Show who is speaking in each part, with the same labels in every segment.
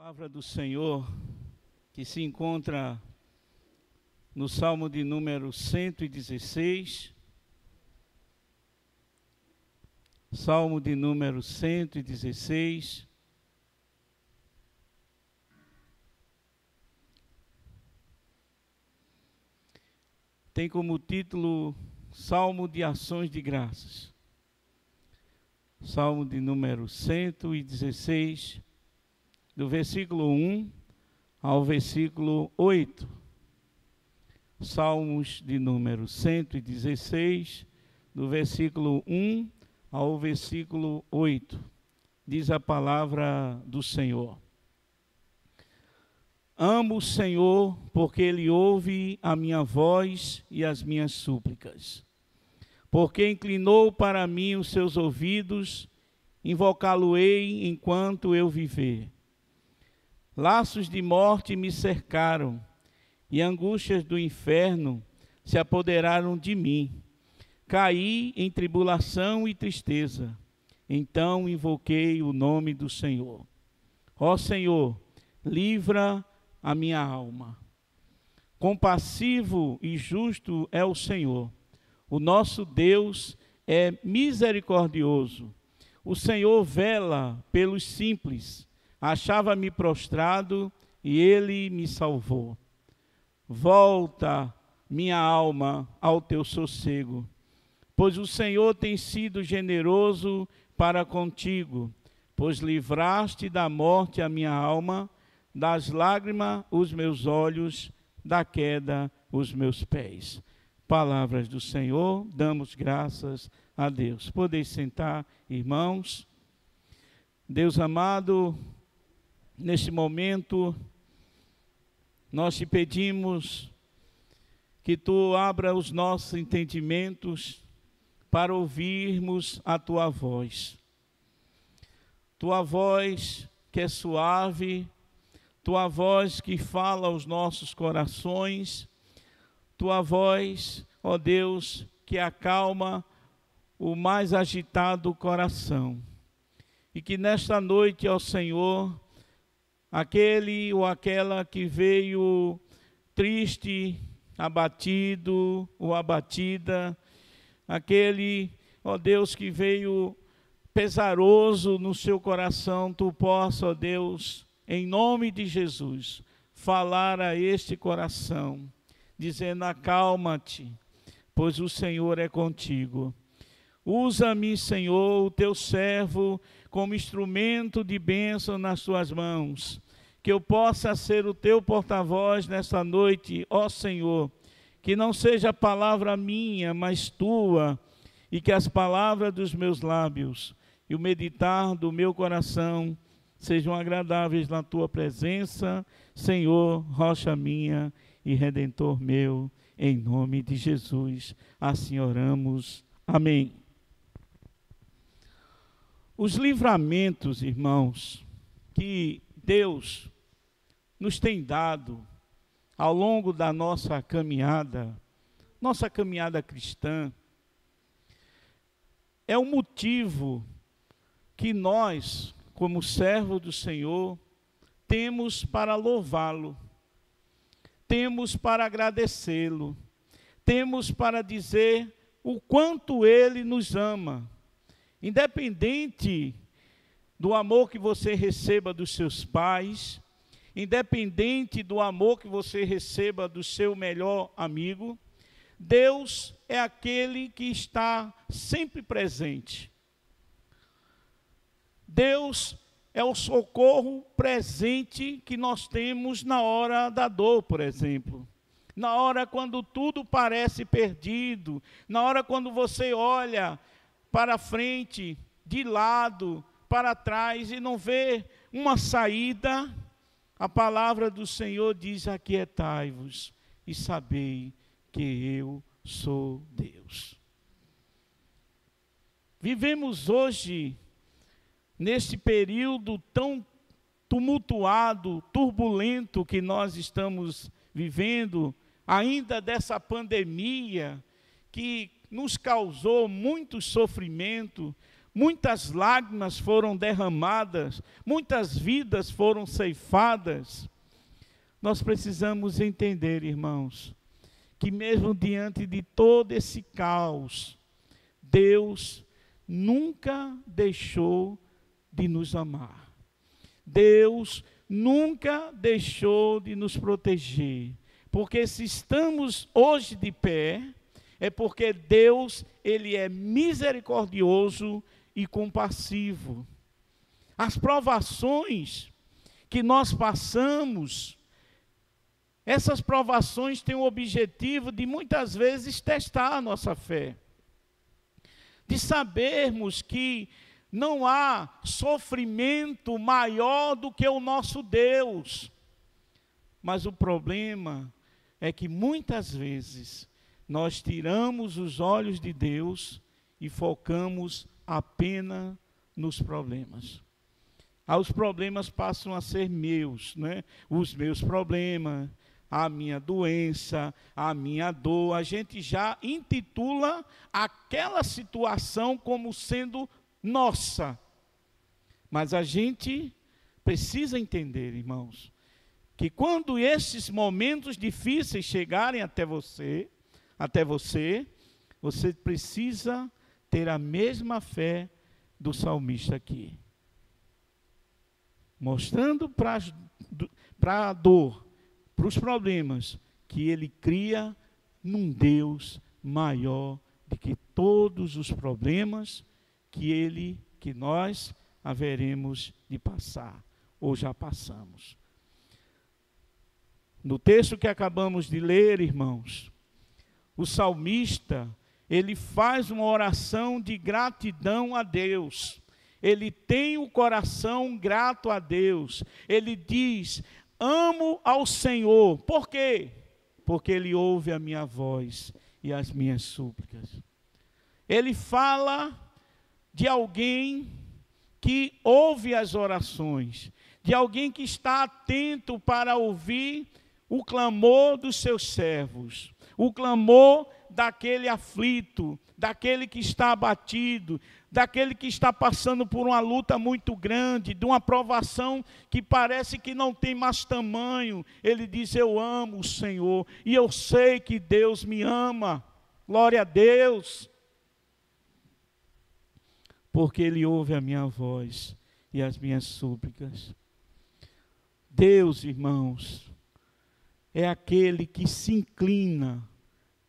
Speaker 1: Palavra do Senhor, que se encontra no Salmo de número 116. Salmo de número 116. Tem como título Salmo de Ações de Graças. Salmo de número 116, do versículo 1 ao versículo 8. Salmos de número 116, do versículo 1 ao versículo 8. Diz a palavra do Senhor. Amo o Senhor, porque Ele ouve a minha voz e as minhas súplicas. Porque inclinou para mim os seus ouvidos, invocá-lo-ei enquanto eu viver. Laços de morte me cercaram, e angústias do inferno se apoderaram de mim. Caí em tribulação e tristeza. Então invoquei o nome do Senhor. Ó Senhor, livra a minha alma. Compassivo e justo é o Senhor. O nosso Deus é misericordioso. O Senhor vela pelos simples. Achava-me prostrado e Ele me salvou. Volta, minha alma, ao teu sossego, pois o Senhor tem sido generoso para contigo, pois livraste da morte a minha alma, das lágrimas os meus olhos, da queda os meus pés. Palavras do Senhor, damos graças a Deus. Podeis sentar, irmãos. Deus amado, neste momento, nós te pedimos que tu abra os nossos entendimentos para ouvirmos a tua voz. Tua voz que é suave, tua voz que fala aos nossos corações, tua voz, ó Deus, que acalma o mais agitado coração. E que nesta noite, ó Senhor, aquele ou aquela que veio triste, abatido ou abatida, aquele, ó Deus, que veio pesaroso no seu coração, tu possa, ó Deus, em nome de Jesus, falar a este coração, dizendo: acalma-te, pois o Senhor é contigo. Usa-me, Senhor, o teu servo, como instrumento de bênção nas tuas mãos, que eu possa ser o teu porta-voz nesta noite, ó Senhor, que não seja a palavra minha, mas tua, e que as palavras dos meus lábios e o meditar do meu coração sejam agradáveis na tua presença, Senhor, rocha minha e redentor meu, em nome de Jesus. Assim oramos. Amém. Os livramentos, irmãos, que Deus nos tem dado ao longo da nossa caminhada cristã, é o motivo que nós, como servos do Senhor, temos para louvá-lo, temos para agradecê-lo, temos para dizer o quanto Ele nos ama. Independente do amor que você receba dos seus pais, independente do amor que você receba do seu melhor amigo, Deus é aquele que está sempre presente. Deus é o socorro presente que nós temos na hora da dor, por exemplo. Na hora quando tudo parece perdido, na hora quando você olha para frente, de lado, para trás e não vê uma saída, a palavra do Senhor diz: aquietai-vos e sabei que eu sou Deus. Vivemos hoje, neste período tão tumultuado, turbulento que nós estamos vivendo, ainda dessa pandemia que nos causou muito sofrimento, muitas lágrimas foram derramadas, muitas vidas foram ceifadas. Nós precisamos entender, irmãos, que mesmo diante de todo esse caos, Deus nunca deixou de nos amar. Deus nunca deixou de nos proteger. Porque se estamos hoje de pé, é porque Deus, Ele é misericordioso e compassivo. As provações que nós passamos, essas provações têm o objetivo de muitas vezes testar a nossa fé. De sabermos que não há sofrimento maior do que o nosso Deus. Mas o problema é que muitas vezes nós tiramos os olhos de Deus e focamos apenas nos problemas. Os problemas passam a ser meus, né? Os meus problemas, a minha doença, a minha dor. A gente já intitula aquela situação como sendo nossa. Mas a gente precisa entender, irmãos, que quando esses momentos difíceis chegarem até você, você precisa ter a mesma fé do salmista aqui. Mostrando para a dor, para os problemas, que ele cria num Deus maior do que todos os problemas que nós haveremos de passar, ou já passamos. No texto que acabamos de ler, irmãos, o salmista, ele faz uma oração de gratidão a Deus. Ele tem o coração grato a Deus. Ele diz: amo ao Senhor. Por quê? Porque Ele ouve a minha voz e as minhas súplicas. Ele fala de alguém que ouve as orações, de alguém que está atento para ouvir o clamor dos seus servos, o clamor daquele aflito, daquele que está abatido, daquele que está passando por uma luta muito grande, de uma provação que parece que não tem mais tamanho. Ele diz: eu amo o Senhor, e eu sei que Deus me ama. Glória a Deus. Porque Ele ouve a minha voz e as minhas súplicas. Deus, irmãos, é aquele que se inclina.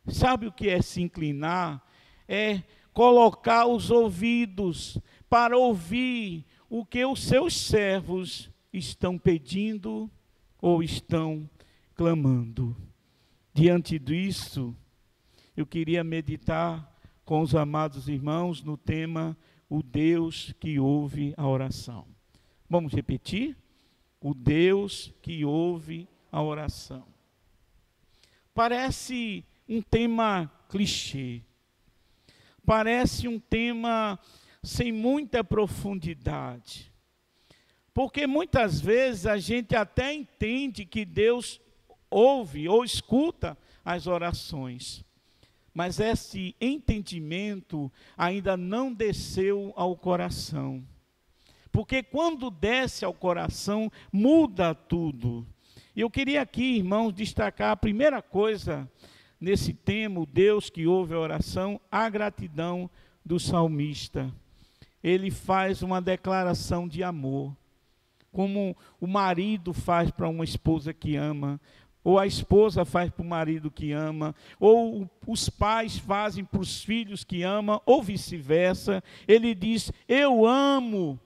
Speaker 1: Sabe o que é se inclinar? É colocar os ouvidos para ouvir o que os seus servos estão pedindo ou estão clamando. Diante disso, eu queria meditar com os amados irmãos no tema o Deus que ouve a oração. Vamos repetir? O Deus que ouve a oração. Parece um tema clichê. Parece um tema sem muita profundidade. Porque muitas vezes a gente até entende que Deus ouve ou escuta as orações. Mas esse entendimento ainda não desceu ao coração. Porque quando desce ao coração, muda tudo. E eu queria aqui, irmãos, destacar a primeira coisa nesse tema, o Deus que ouve a oração, a gratidão do salmista. Ele faz uma declaração de amor, como o marido faz para uma esposa que ama, ou a esposa faz para o marido que ama, ou os pais fazem para os filhos que amam, ou vice-versa. Ele diz: eu amo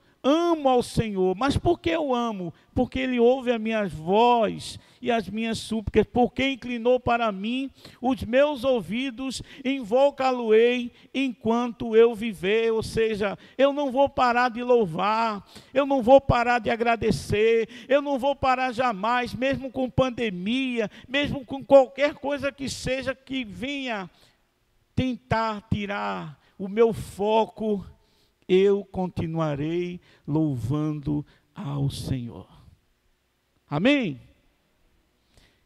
Speaker 1: ao Senhor. Mas por que eu amo? Porque Ele ouve a minha voz e as minhas súplicas. Porque inclinou para mim os meus ouvidos, invocá-lo-ei enquanto eu viver. Ou seja, eu não vou parar de louvar, eu não vou parar de agradecer, eu não vou parar jamais, mesmo com pandemia, mesmo com qualquer coisa que seja que venha tentar tirar o meu foco. Eu continuarei louvando ao Senhor. Amém?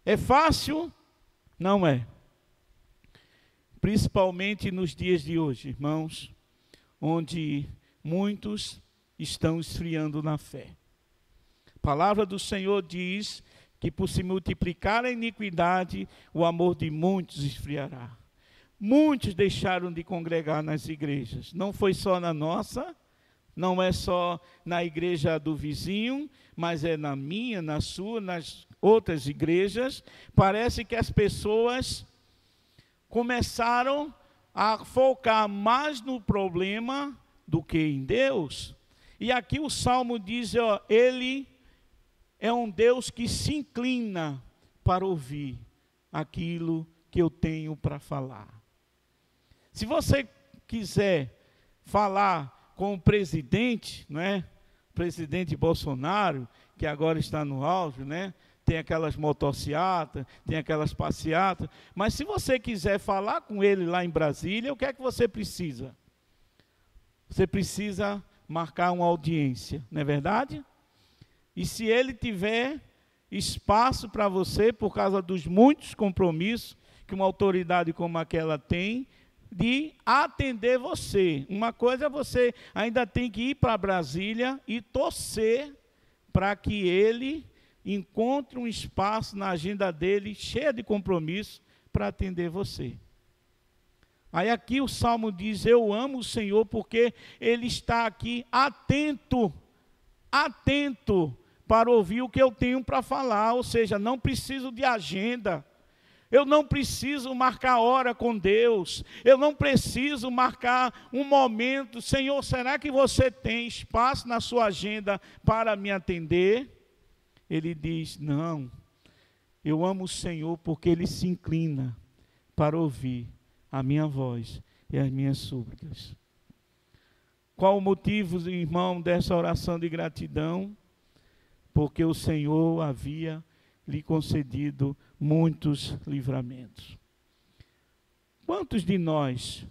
Speaker 1: É fácil? Não é. Principalmente nos dias de hoje, irmãos, onde muitos estão esfriando na fé. A palavra do Senhor diz que por se multiplicar a iniquidade, o amor de muitos esfriará. Muitos deixaram de congregar nas igrejas. Não foi só na nossa, não é só na igreja do vizinho, mas é na minha, na sua, nas outras igrejas. Parece que as pessoas começaram a focar mais no problema do que em Deus. E aqui o Salmo diz, ó, ele é um Deus que se inclina para ouvir aquilo que eu tenho para falar. Se você quiser falar com o presidente, né? O presidente Bolsonaro, que agora está no auge, né? Tem aquelas motocicletas, tem aquelas passeatas, mas se você quiser falar com ele lá em Brasília, o que é que você precisa? Você precisa marcar uma audiência, não é verdade? E se ele tiver espaço para você, por causa dos muitos compromissos que uma autoridade como aquela tem, de atender você. Uma coisa é você ainda tem que ir para Brasília e torcer para que ele encontre um espaço na agenda dele, cheia de compromisso, para atender você. Aí aqui o Salmo diz, eu amo o Senhor porque Ele está aqui atento para ouvir o que eu tenho para falar, ou seja, não preciso de agenda, eu não preciso marcar hora com Deus, eu não preciso marcar um momento. Senhor, será que você tem espaço na sua agenda para me atender? Ele diz, não, eu amo o Senhor porque Ele se inclina para ouvir a minha voz e as minhas súplicas. Qual o motivo, irmão, dessa oração de gratidão? Porque o Senhor havia lhe concedido muitos livramentos. Quantos de nós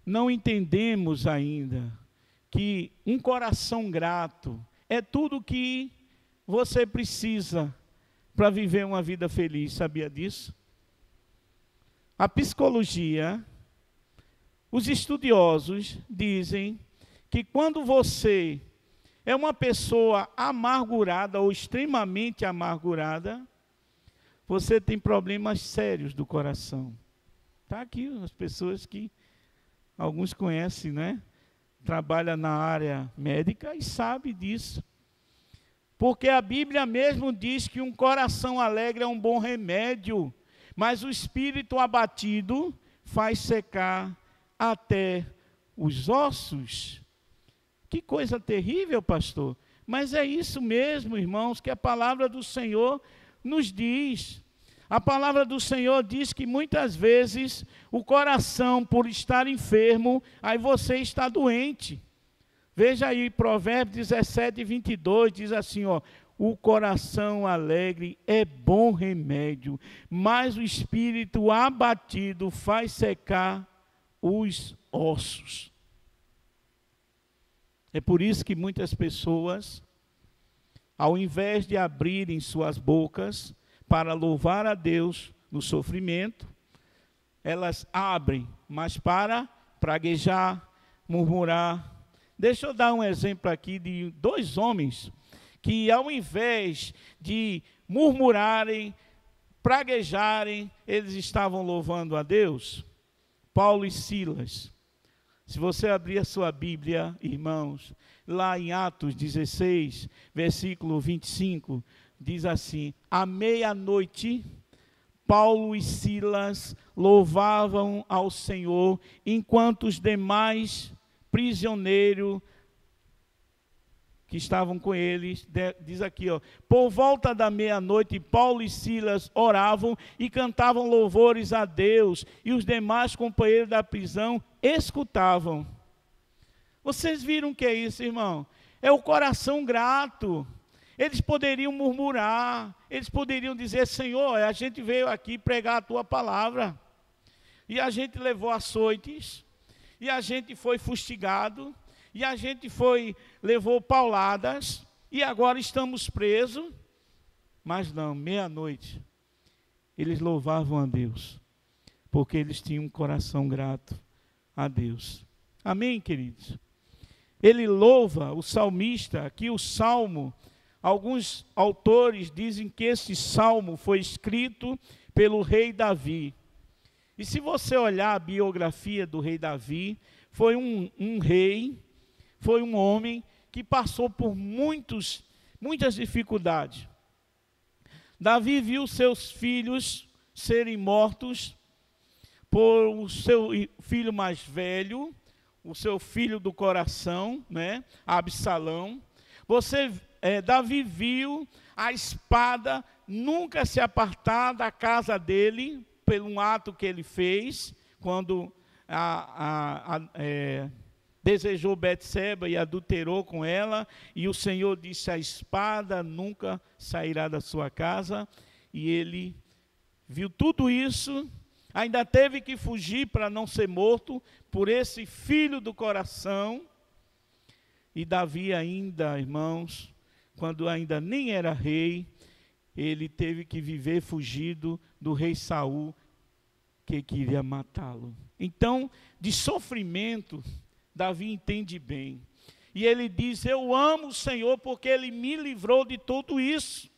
Speaker 1: não entendemos ainda que um coração grato é tudo que você precisa para viver uma vida feliz? Sabia disso? A psicologia, os estudiosos dizem que quando você é uma pessoa amargurada ou extremamente amargurada, você tem problemas sérios do coração. Está aqui as pessoas que alguns conhecem, né? Trabalha na área médica e sabe disso. Porque a Bíblia mesmo diz que um coração alegre é um bom remédio, mas o espírito abatido faz secar até os ossos. Que coisa terrível, pastor. Mas é isso mesmo, irmãos, que a palavra do Senhor nos diz. A palavra do Senhor diz que muitas vezes o coração, por estar enfermo, aí você está doente. Veja aí, Provérbios 17, 22, diz assim, ó, o coração alegre é bom remédio, mas o espírito abatido faz secar os ossos. É por isso que muitas pessoas, ao invés de abrirem suas bocas para louvar a Deus no sofrimento, elas abrem, mas para praguejar, murmurar. Deixa eu dar um exemplo aqui de 2 homens que, ao invés de murmurarem, praguejarem, eles estavam louvando a Deus. Paulo e Silas. Se você abrir a sua Bíblia, irmãos, lá em Atos 16, versículo 25, diz assim, à meia-noite, Paulo e Silas louvavam ao Senhor, enquanto os demais prisioneiros que estavam com eles, diz aqui, ó, por volta da meia-noite, Paulo e Silas oravam e cantavam louvores a Deus, e os demais companheiros da prisão escutavam. Vocês viram o que é isso, irmão? É o coração grato. Eles poderiam murmurar, eles poderiam dizer, Senhor, a gente veio aqui pregar a tua palavra, e a gente levou açoites, e a gente foi fustigado, e a gente levou pauladas, e agora estamos presos. Mas não, meia-noite, eles louvavam a Deus, porque eles tinham um coração grato a Deus. Amém, queridos? ele louva, o salmista, aqui o salmo, alguns autores dizem que esse salmo foi escrito pelo rei Davi. E se você olhar a biografia do rei Davi, foi um rei, foi um homem que passou por muitas dificuldades. Davi viu seus filhos serem mortos por o seu filho mais velho, o seu filho do coração, né, Absalão. Davi viu a espada nunca se apartar da casa dele, por um ato que ele fez, quando desejou Betseba e adulterou com ela, e o Senhor disse: a espada nunca sairá da sua casa. E ele viu tudo isso, ainda teve que fugir para não ser morto por esse filho do coração. E Davi ainda, irmãos, quando ainda nem era rei, ele teve que viver fugido do rei Saul, que queria matá-lo. Então, de sofrimento, Davi entende bem. E ele diz: eu amo o Senhor porque Ele me livrou de tudo isso.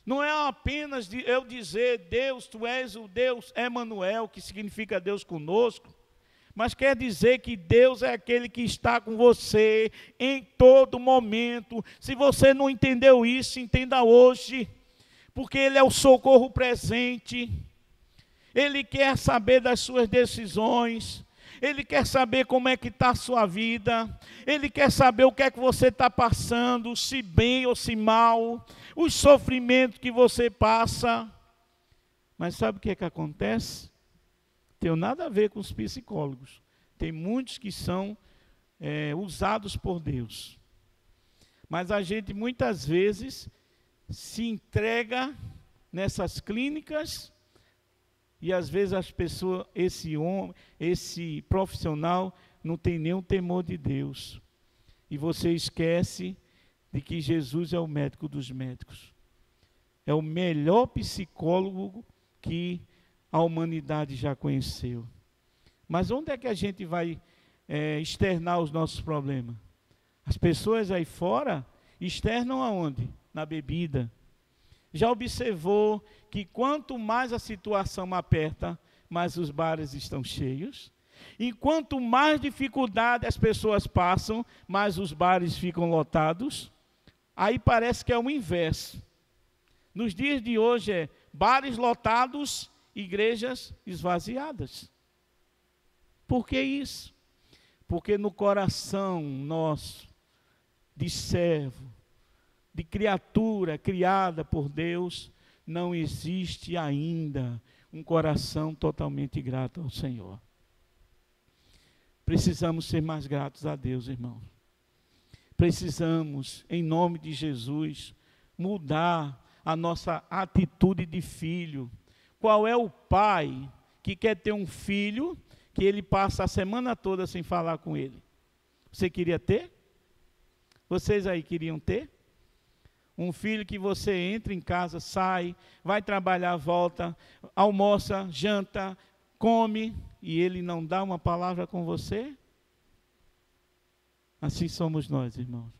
Speaker 1: Não é apenas eu dizer: Deus, Tu és o Deus Emanuel, que significa Deus conosco, mas quer dizer que Deus é aquele que está com você em todo momento. Se você não entendeu isso, entenda hoje, porque Ele é o socorro presente. Ele quer saber das suas decisões, Ele quer saber como é que está a sua vida, Ele quer saber o que é que você está passando, se bem ou se mal, os sofrimentos que você passa. Mas sabe o que é que acontece? Tem nada a ver com os psicólogos. Tem muitos que são usados por Deus. Mas a gente muitas vezes se entrega nessas clínicas, e às vezes as pessoas, esse profissional não tem nenhum temor de Deus. E você esquece de que Jesus é o médico dos médicos. É o melhor psicólogo que a humanidade já conheceu. Mas onde é que a gente vai externar os nossos problemas? As pessoas aí fora externam aonde? Na bebida. Já observou que quanto mais a situação aperta, mais os bares estão cheios? E quanto mais dificuldade as pessoas passam, mais os bares ficam lotados? Aí parece que é o inverso. Nos dias de hoje é bares lotados, igrejas esvaziadas. Por que isso? Porque no coração nosso, de servo, de criatura criada por Deus, não existe ainda um coração totalmente grato ao Senhor. Precisamos ser mais gratos a Deus, irmãos. Precisamos, em nome de Jesus, mudar a nossa atitude de filho. Qual é o pai que quer ter um filho que ele passa a semana toda sem falar com ele? Você queria ter? Vocês aí queriam ter? Um filho que você entra em casa, sai, vai trabalhar, volta, almoça, janta, come, e ele não dá uma palavra com você? Assim somos nós, irmãos.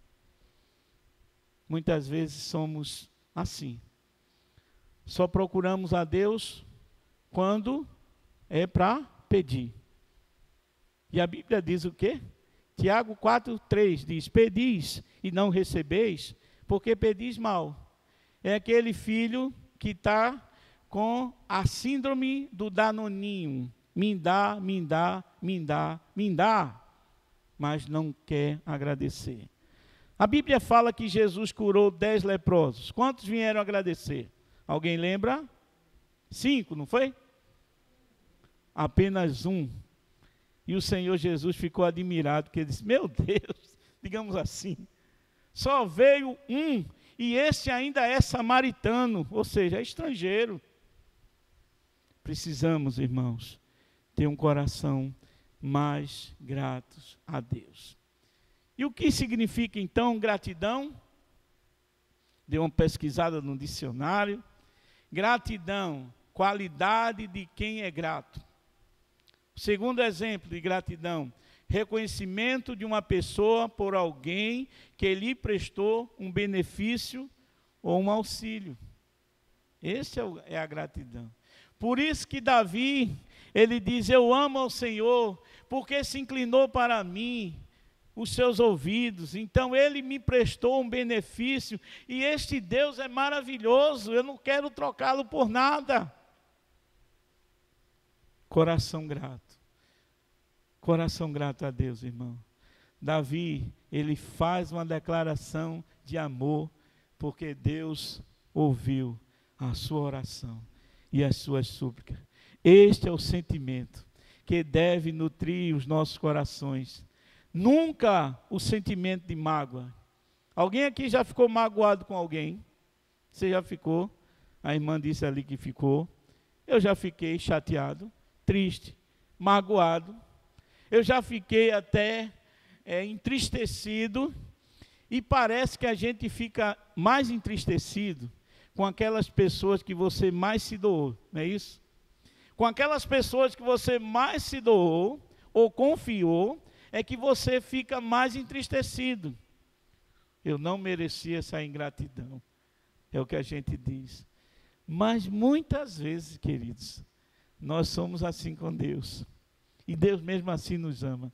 Speaker 1: Muitas vezes somos assim. Só procuramos a Deus quando é para pedir. E a Bíblia diz o quê? Tiago 4:3 diz: pedis e não recebeis, porque pedis mal. É aquele filho que está com a síndrome do danoninho. Me dá, me dá, me dá, me dá. Mas não quer agradecer. A Bíblia fala que Jesus curou 10 leprosos. Quantos vieram agradecer? Alguém lembra? 5, não foi? Apenas 1. E o Senhor Jesus ficou admirado, porque ele disse: meu Deus, digamos assim, só veio 1, e esse ainda é samaritano, ou seja, é estrangeiro. Precisamos, irmãos, ter um coração mais grato a Deus. E o que significa então gratidão? Dê uma pesquisada no dicionário. Gratidão, qualidade de quem é grato. Segundo exemplo de gratidão, reconhecimento de uma pessoa por alguém que lhe prestou um benefício ou um auxílio. Esse é a gratidão. Por isso que Davi, ele diz, eu amo ao Senhor, porque se inclinou para mim os seus ouvidos, então ele me prestou um benefício, e este Deus é maravilhoso, eu não quero trocá-lo por nada. Coração grato a Deus, irmão. Davi, ele faz uma declaração de amor, porque Deus ouviu a sua oração e as suas súplicas. Este é o sentimento que deve nutrir os nossos corações. Nunca o sentimento de mágoa. Alguém aqui já ficou magoado com alguém? Você já ficou? A irmã disse ali que ficou. Eu já fiquei chateado, triste, magoado. Eu já fiquei até entristecido. E parece que a gente fica mais entristecido com aquelas pessoas que você mais se doou, não é isso? Com aquelas pessoas que você mais se doou ou confiou, é que você fica mais entristecido. Eu não merecia essa ingratidão, é o que a gente diz. Mas muitas vezes, queridos, nós somos assim com Deus, e Deus mesmo assim nos ama.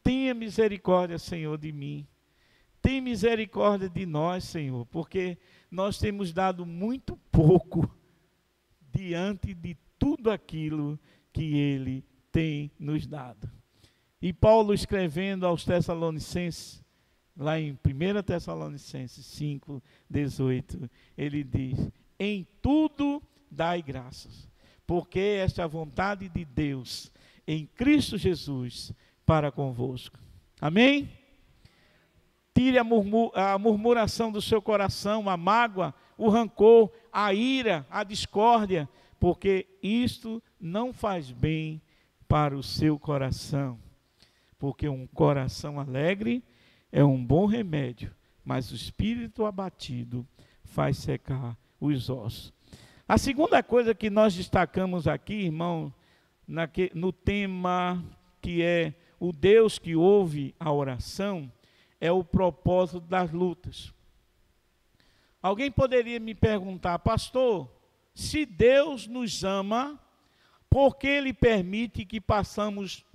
Speaker 1: Tenha misericórdia, Senhor, de mim. Tem misericórdia de nós, Senhor, porque nós temos dado muito pouco diante de tudo aquilo que Ele tem nos dado. E Paulo, escrevendo aos Tessalonicenses, lá em 1 Tessalonicenses 5, 18, ele diz, em tudo dai graças, porque esta é a vontade de Deus em Cristo Jesus para convosco. Amém? Tire a murmuração do seu coração, a mágoa, o rancor, a ira, a discórdia, porque isto não faz bem para o seu coração. Porque um coração alegre é um bom remédio, mas o espírito abatido faz secar os ossos. A segunda coisa que nós destacamos aqui, irmão, no tema que é o Deus que ouve a oração, é o propósito das lutas. Alguém poderia me perguntar, pastor, se Deus nos ama, por que Ele permite que passemos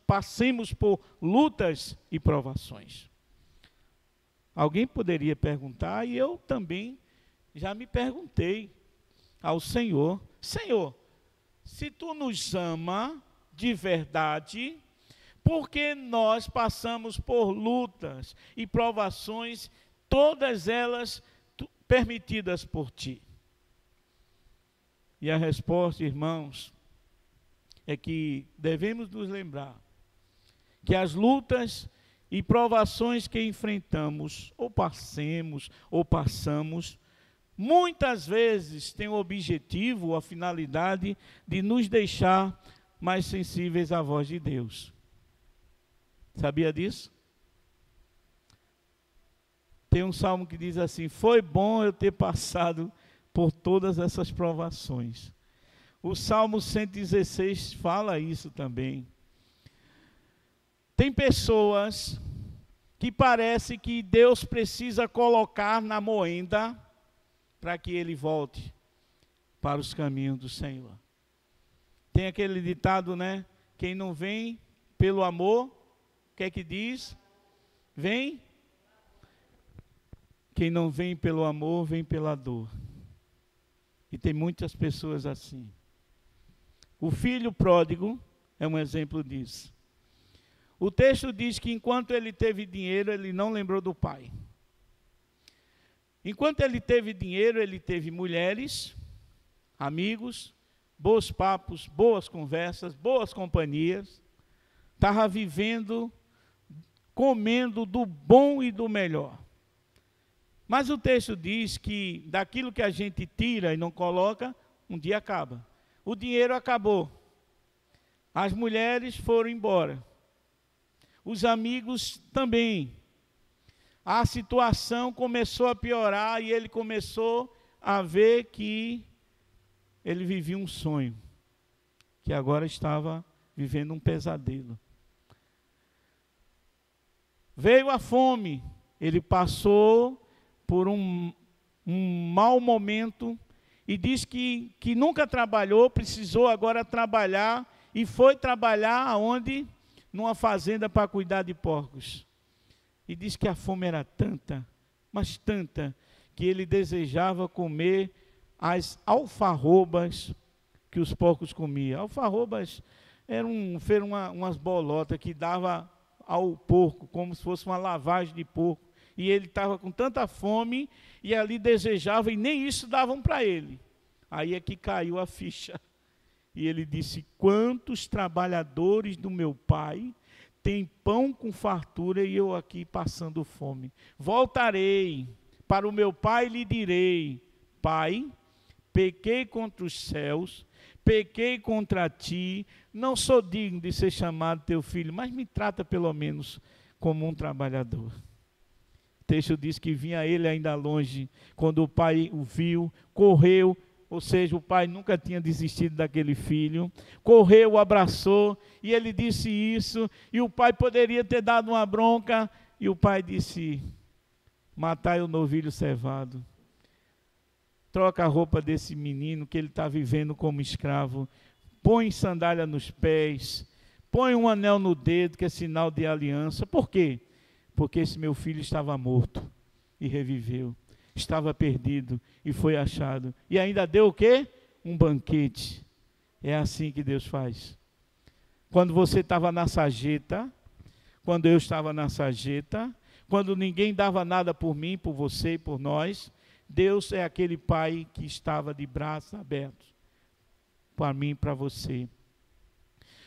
Speaker 1: por lutas e provações? Alguém poderia perguntar, e eu também já me perguntei ao Senhor, Senhor, se Tu nos ama de verdade, por que nós passamos por lutas e provações, todas elas permitidas por Ti? E a resposta, irmãos, é que devemos nos lembrar que as lutas e provações que enfrentamos, ou passamos, muitas vezes têm o objetivo, a finalidade de nos deixar mais sensíveis à voz de Deus. Sabia disso? Tem um salmo que diz assim, foi bom eu ter passado por todas essas provações. O Salmo 116 fala isso também. Tem pessoas que parece que Deus precisa colocar na moenda para que ele volte para os caminhos do Senhor. Tem aquele ditado, né? Quem não vem pelo amor, o que é que diz? Vem. Quem não vem pelo amor, vem pela dor. E tem muitas pessoas assim. O filho pródigo é um exemplo disso. O texto diz que enquanto ele teve dinheiro, ele não lembrou do pai. Enquanto ele teve dinheiro, ele teve mulheres, amigos, bons papos, boas conversas, boas companhias. Estava vivendo, comendo do bom e do melhor. Mas o texto diz que daquilo que a gente tira e não coloca, um dia acaba. O dinheiro acabou. As mulheres foram embora. Os amigos também. A situação começou a piorar e ele começou a ver que ele vivia um sonho, que agora estava vivendo um pesadelo. Veio a fome, ele passou por um mau momento e diz que nunca trabalhou, precisou agora trabalhar e foi trabalhar aonde? Numa fazenda para cuidar de porcos. E diz que a fome era tanta, mas tanta, que ele desejava comer as alfarrobas que os porcos comiam. Alfarrobas eram umas bolotas que dava ao porco, como se fosse uma lavagem de porco. E ele estava com tanta fome, e ali desejava, e nem isso davam para ele. Aí é que caiu a ficha. E ele disse: quantos trabalhadores do meu pai têm pão com fartura, e eu aqui passando fome? Voltarei para o meu pai e lhe direi: Pai, pequei contra os céus, pequei contra ti, não sou digno de ser chamado teu filho, mas me trata pelo menos como um trabalhador. O texto diz que vinha ele ainda longe, quando o pai o viu, correu, ou seja, o pai nunca tinha desistido daquele filho, correu, o abraçou, e ele disse isso, e o pai poderia ter dado uma bronca, e o pai disse: matai o novilho cevado. Troca a roupa desse menino que ele está vivendo como escravo, põe sandália nos pés, põe um anel no dedo que é sinal de aliança. Por quê? Porque esse meu filho estava morto e reviveu, estava perdido e foi achado, e ainda deu o quê? Um banquete. É assim que Deus faz. Quando você estava na sarjeta, quando eu estava na sarjeta, quando ninguém dava nada por mim, por você e por nós, Deus é aquele pai que estava de braços abertos para mim e para você.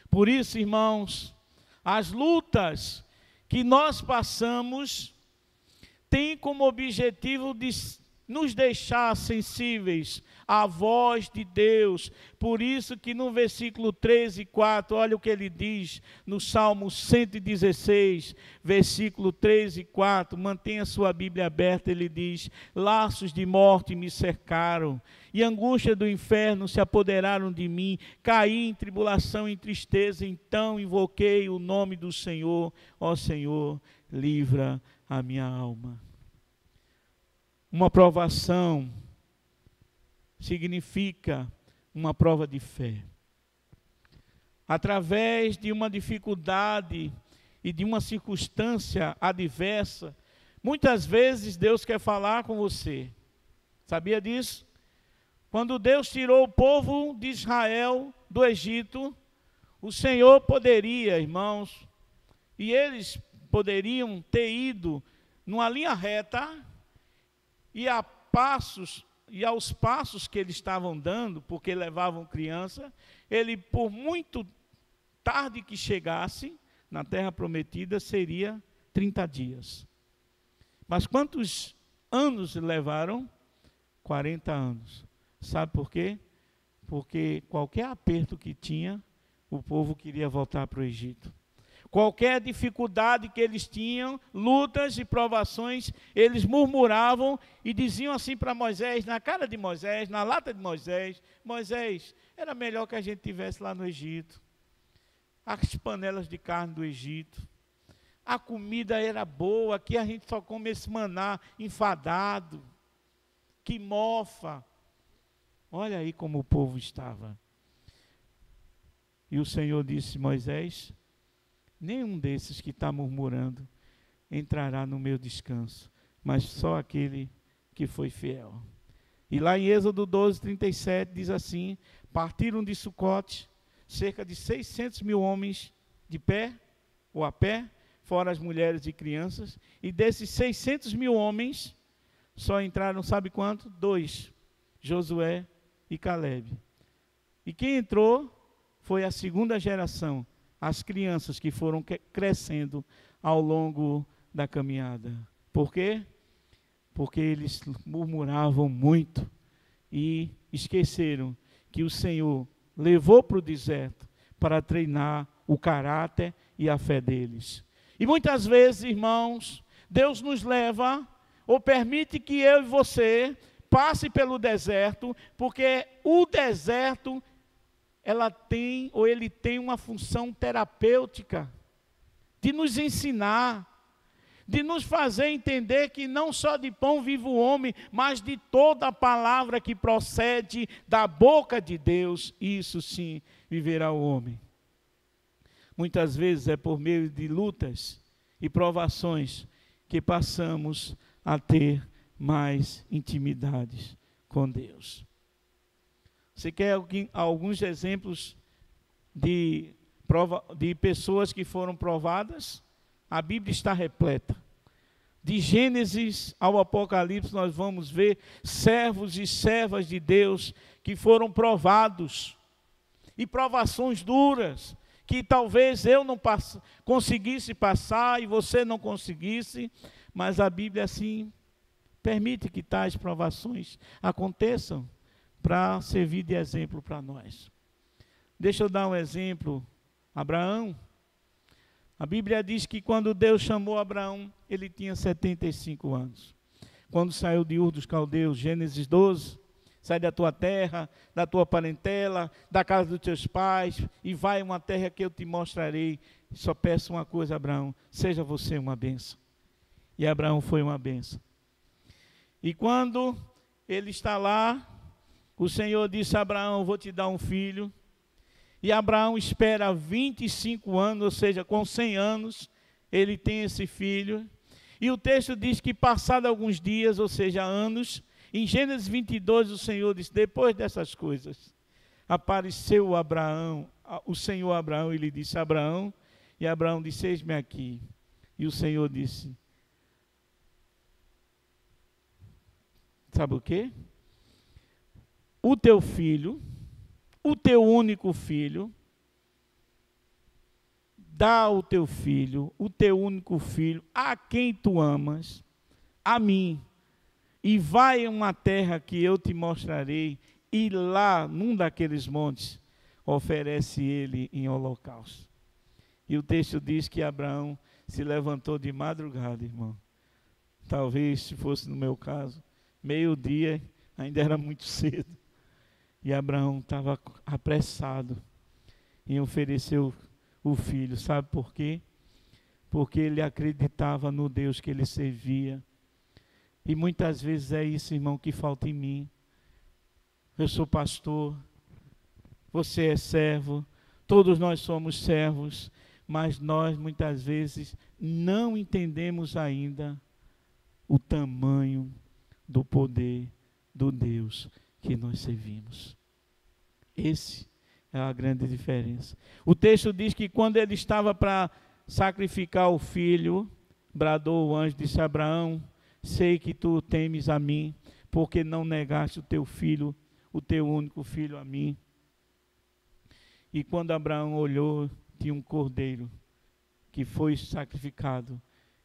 Speaker 1: Por isso, irmãos, as lutas que nós passamos têm como objetivo de nos deixar sensíveis à voz de Deus. Por isso que no versículo 3 e 4, olha o que ele diz no Salmo 116, versículo 3 e 4, mantenha sua Bíblia aberta, ele diz: laços de morte me cercaram, e angústia do inferno se apoderaram de mim, caí em tribulação e em tristeza, então invoquei o nome do Senhor. Ó Senhor, livra a minha alma. Uma provação significa uma prova de fé. Através de uma dificuldade e de uma circunstância adversa, muitas vezes Deus quer falar com você. Sabia disso? Quando Deus tirou o povo de Israel do Egito, o Senhor poderia, irmãos, e eles poderiam ter ido numa linha reta, e aos passos que eles estavam dando, porque levavam criança, ele, por muito tarde que chegasse na terra prometida, seria 30 dias. Mas quantos anos levaram? 40 anos. Sabe por quê? Porque qualquer aperto que tinha, o povo queria voltar para o Egito. Qualquer dificuldade que eles tinham, lutas e provações, eles murmuravam e diziam assim para Moisés, na cara de Moisés, na lata de Moisés: Moisés, era melhor que a gente estivesse lá no Egito. As panelas de carne do Egito, a comida era boa, aqui a gente só come esse maná enfadado, que mofa. Olha aí como o povo estava. E o Senhor disse: Moisés, nenhum desses que está murmurando entrará no meu descanso, mas só aquele que foi fiel. E lá em Êxodo 12, 37, diz assim: partiram de Sucote cerca de 600 mil homens de pé, ou a pé, fora as mulheres e crianças, e desses 600 mil homens, só entraram, sabe quanto? 2, Josué e Calebe. E quem entrou foi a segunda geração, as crianças que foram crescendo ao longo da caminhada. Por quê? Porque eles murmuravam muito e esqueceram que o Senhor levou para o deserto para treinar o caráter e a fé deles. E muitas vezes, irmãos, Deus nos leva ou permite que eu e você passe pelo deserto, porque o deserto ela tem, ou ele tem uma função terapêutica, de nos ensinar, de nos fazer entender que não só de pão vive o homem, mas de toda a palavra que procede da boca de Deus, isso sim viverá o homem. Muitas vezes é por meio de lutas e provações que passamos a ter mais intimidades com Deus. Você quer alguns exemplos de pessoas que foram provadas? A Bíblia está repleta. De Gênesis ao Apocalipse nós vamos ver servos e servas de Deus que foram provados. E provações duras, que talvez eu não conseguisse passar e você não conseguisse, mas a Bíblia assim permite que tais provações aconteçam para servir de exemplo para nós. Deixa eu dar um exemplo. Abraão, a Bíblia diz que quando Deus chamou Abraão, ele tinha 75 anos. Quando saiu de Ur dos Caldeus, Gênesis 12, sai da tua terra, da tua parentela, da casa dos teus pais, e vai a uma terra que eu te mostrarei. Só peço uma coisa, Abraão, seja você uma bênção. E Abraão foi uma bênção. E quando ele está lá, o Senhor disse a Abraão, vou te dar um filho. E Abraão espera 25 anos, ou seja, com 100 anos, ele tem esse filho. E o texto diz que passado alguns dias, ou seja, anos, em Gênesis 22 o Senhor disse, depois dessas coisas, apareceu Abraão, o Senhor a Abraão, e lhe disse, Abraão, e Abraão disse, eis-me aqui. E o Senhor disse, sabe o quê? O teu filho, o teu único filho, dá o teu filho, o teu único filho, a quem tu amas, a mim, e vai a uma terra que eu te mostrarei, e lá, num daqueles montes, oferece ele em holocausto. E o texto diz que Abraão se levantou de madrugada, irmão. Talvez, se fosse no meu caso, meio-dia, ainda era muito cedo. E Abraão estava apressado em oferecer o filho. Sabe por quê? Porque ele acreditava no Deus que ele servia. E muitas vezes é isso, irmão, que falta em mim. Eu sou pastor, você é servo, todos nós somos servos, mas nós muitas vezes não entendemos ainda o tamanho do poder do Deus que nós servimos. Esse é a grande diferença. O texto diz que quando ele estava para sacrificar o filho, bradou o anjo, disse a Abraão, sei que tu temes a mim, porque não negaste o teu filho, o teu único filho a mim. E quando Abraão olhou, tinha um cordeiro que foi sacrificado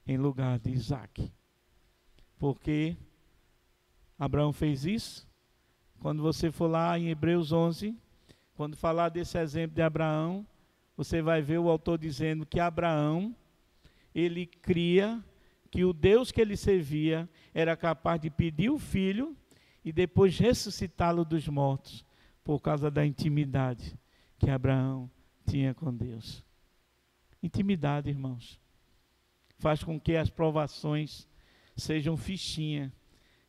Speaker 1: em lugar de Isaque. Porque Abraão fez isso? Quando você for lá em Hebreus 11, quando falar desse exemplo de Abraão, você vai ver o autor dizendo que Abraão, ele cria que o Deus que ele servia era capaz de pedir o filho e depois ressuscitá-lo dos mortos, por causa da intimidade que Abraão tinha com Deus. Intimidade, irmãos, faz com que as provações sejam fichinha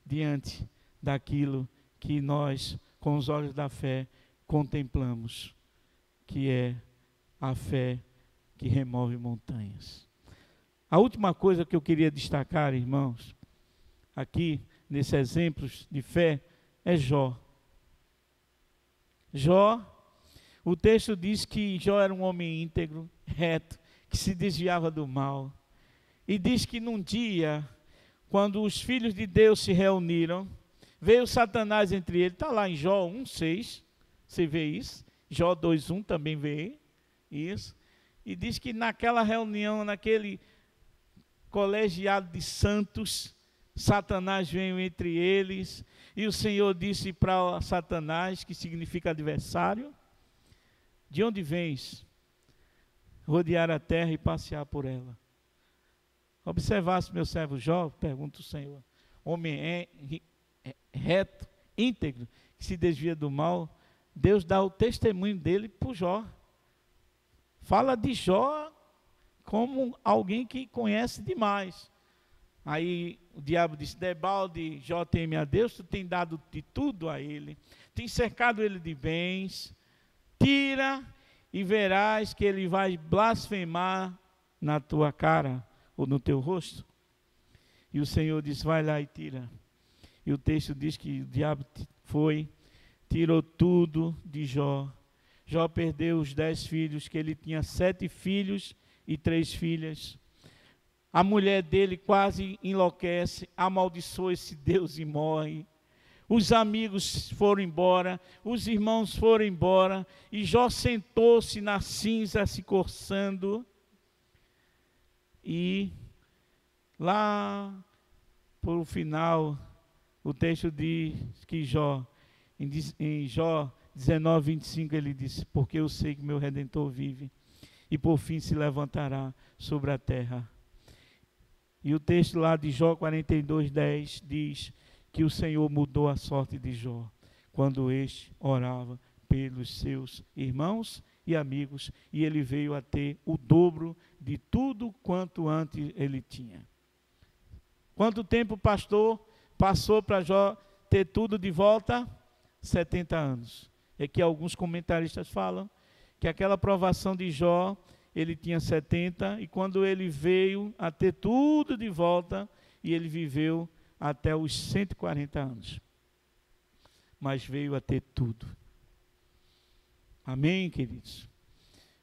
Speaker 1: diante daquilo que nós, com os olhos da fé, contemplamos, que é a fé que remove montanhas. A última coisa que eu queria destacar, irmãos, aqui, nesses exemplos de fé, é Jó. Jó, o texto diz que Jó era um homem íntegro, reto, que se desviava do mal. E diz que num dia, quando os filhos de Deus se reuniram, veio Satanás entre eles, está lá em Jó 1,6, você vê isso, Jó 2,1 também vê isso, e diz que naquela reunião, naquele colegiado de santos, Satanás veio entre eles, e o Senhor disse para Satanás, que significa adversário, de onde vens? Rodear a terra e passear por ela. Observasse meu servo Jó, pergunta o Senhor, homem reto, íntegro, que se desvia do mal, Deus dá o testemunho dele para Jó. Fala de Jó como alguém que conhece demais. Aí o diabo disse: debalde, Jó teme a Deus, tu tem dado de tudo a ele, tem cercado ele de bens, tira e verás que ele vai blasfemar na tua cara ou no teu rosto. E o Senhor disse: vai lá e tira. E o texto diz que o diabo foi, tirou tudo de Jó. Jó perdeu os 10 filhos, que ele tinha 7 filhos e 3 filhas. A mulher dele quase enlouquece, amaldiçoa esse Deus e morre. Os amigos foram embora, os irmãos foram embora, e Jó sentou-se na cinza, se coçando. E lá, por final, o texto diz que Jó, em Jó 19, 25, ele disse: porque eu sei que meu Redentor vive, e por fim se levantará sobre a terra. E o texto lá de Jó 42, 10 diz que o Senhor mudou a sorte de Jó, quando este orava pelos seus irmãos e amigos, e ele veio a ter o dobro de tudo quanto antes ele tinha. Quanto tempo, pastor, passou para Jó ter tudo de volta? 70 anos. É que alguns comentaristas falam que aquela provação de Jó, ele tinha 70, e quando ele veio a ter tudo de volta, e ele viveu até os 140 anos. Mas veio a ter tudo. Amém, queridos?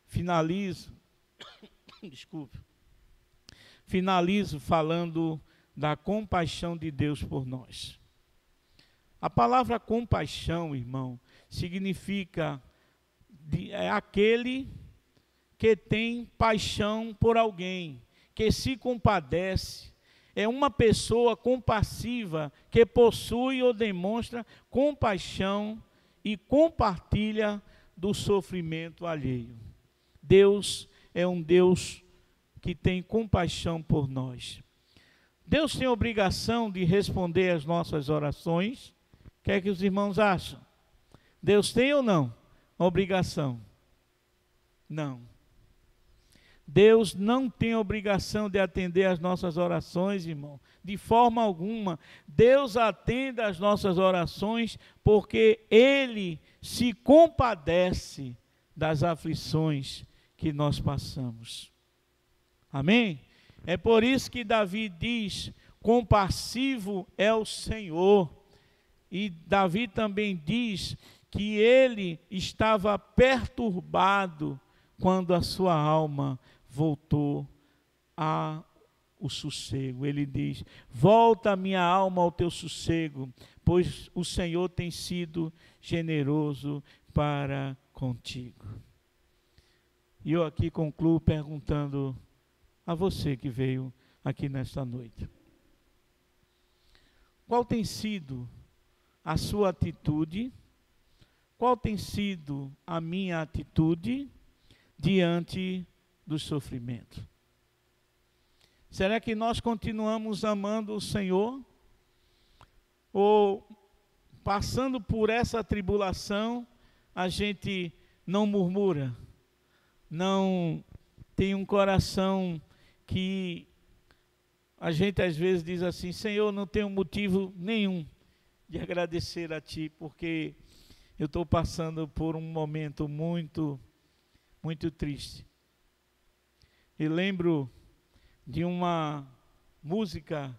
Speaker 1: Finalizo, desculpe, finalizo falando da compaixão de Deus por nós. A palavra compaixão, irmão, significa aquele que tem paixão por alguém, que se compadece. É uma pessoa compassiva que possui ou demonstra compaixão e compartilha do sofrimento alheio. Deus é um Deus que tem compaixão por nós. Deus tem a obrigação de responder às nossas orações. O que é que os irmãos acham? Deus tem ou não obrigação? Não. Deus não tem obrigação de atender às nossas orações, irmão, de forma alguma. Deus atende às nossas orações porque Ele se compadece das aflições que nós passamos. Amém? É por isso que Davi diz: compassivo é o Senhor. E Davi também diz que ele estava perturbado quando a sua alma voltou ao sossego. Ele diz: volta a minha alma ao teu sossego, pois o Senhor tem sido generoso para contigo. E eu aqui concluo perguntando a você que veio aqui nesta noite: qual tem sido a sua atitude? Qual tem sido a minha atitude diante do sofrimento? Será que nós continuamos amando o Senhor? Ou, passando por essa tribulação, a gente não murmura, não tem um coração que a gente às vezes diz assim: Senhor, não tenho motivo nenhum de agradecer a Ti, porque eu estou passando por um momento muito, muito triste. E lembro de uma música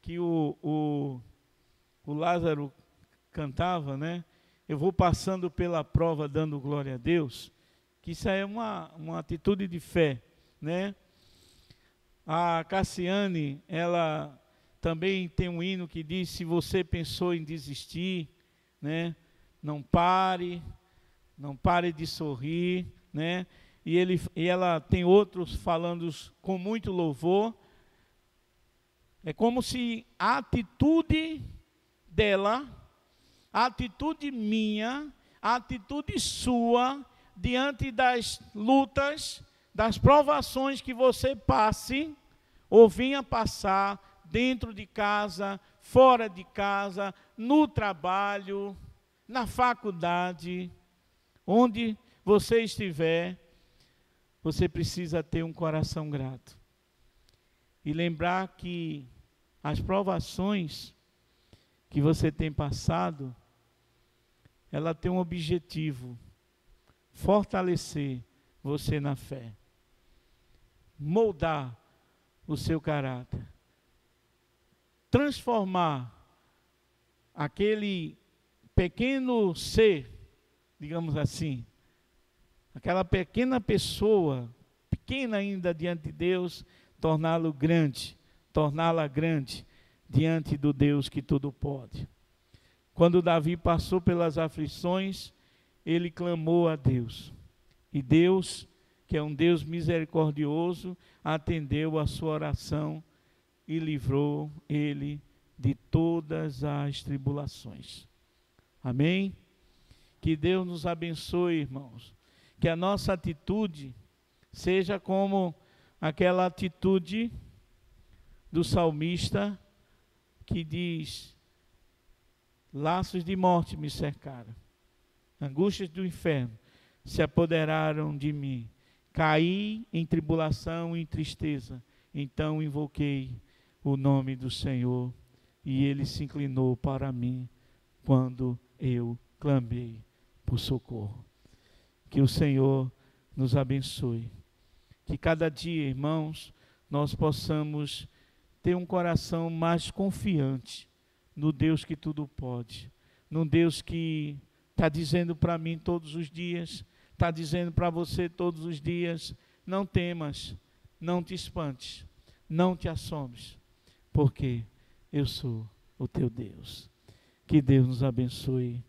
Speaker 1: que o Lázaro cantava, né? Eu vou passando pela prova dando glória a Deus, que isso é uma atitude de fé, né? A Cassiane, ela também tem um hino que diz: se você pensou em desistir, né? Não pare de sorrir, né? E ela tem outros falando com muito louvor. É como se a atitude dela, a atitude minha, a atitude sua, diante das lutas, das provações que você passe, ou venha passar dentro de casa, fora de casa, no trabalho, na faculdade, onde você estiver, você precisa ter um coração grato. E lembrar que as provações que você tem passado, ela tem um objetivo: fortalecer você na fé, moldar o seu caráter, transformar aquele pequeno ser, digamos assim, aquela pequena pessoa, pequena ainda diante de Deus, torná-lo grande, torná-la grande diante do Deus que tudo pode. Quando Davi passou pelas aflições, ele clamou a Deus. E Deus, que é um Deus misericordioso, atendeu a sua oração e livrou ele de todas as tribulações. Amém? Que Deus nos abençoe, irmãos. Que a nossa atitude seja como aquela atitude do salmista que diz: laços de morte me cercaram, angústias do inferno se apoderaram de mim, caí em tribulação e em tristeza, então invoquei o nome do Senhor e Ele se inclinou para mim quando eu clamei por socorro. Que o Senhor nos abençoe, que cada dia, irmãos, nós possamos ter um coração mais confiante no Deus que tudo pode, no Deus que está dizendo para mim todos os dias, está dizendo para você todos os dias: não temas, não te espantes, não te assombres, porque eu sou o teu Deus. Que Deus nos abençoe.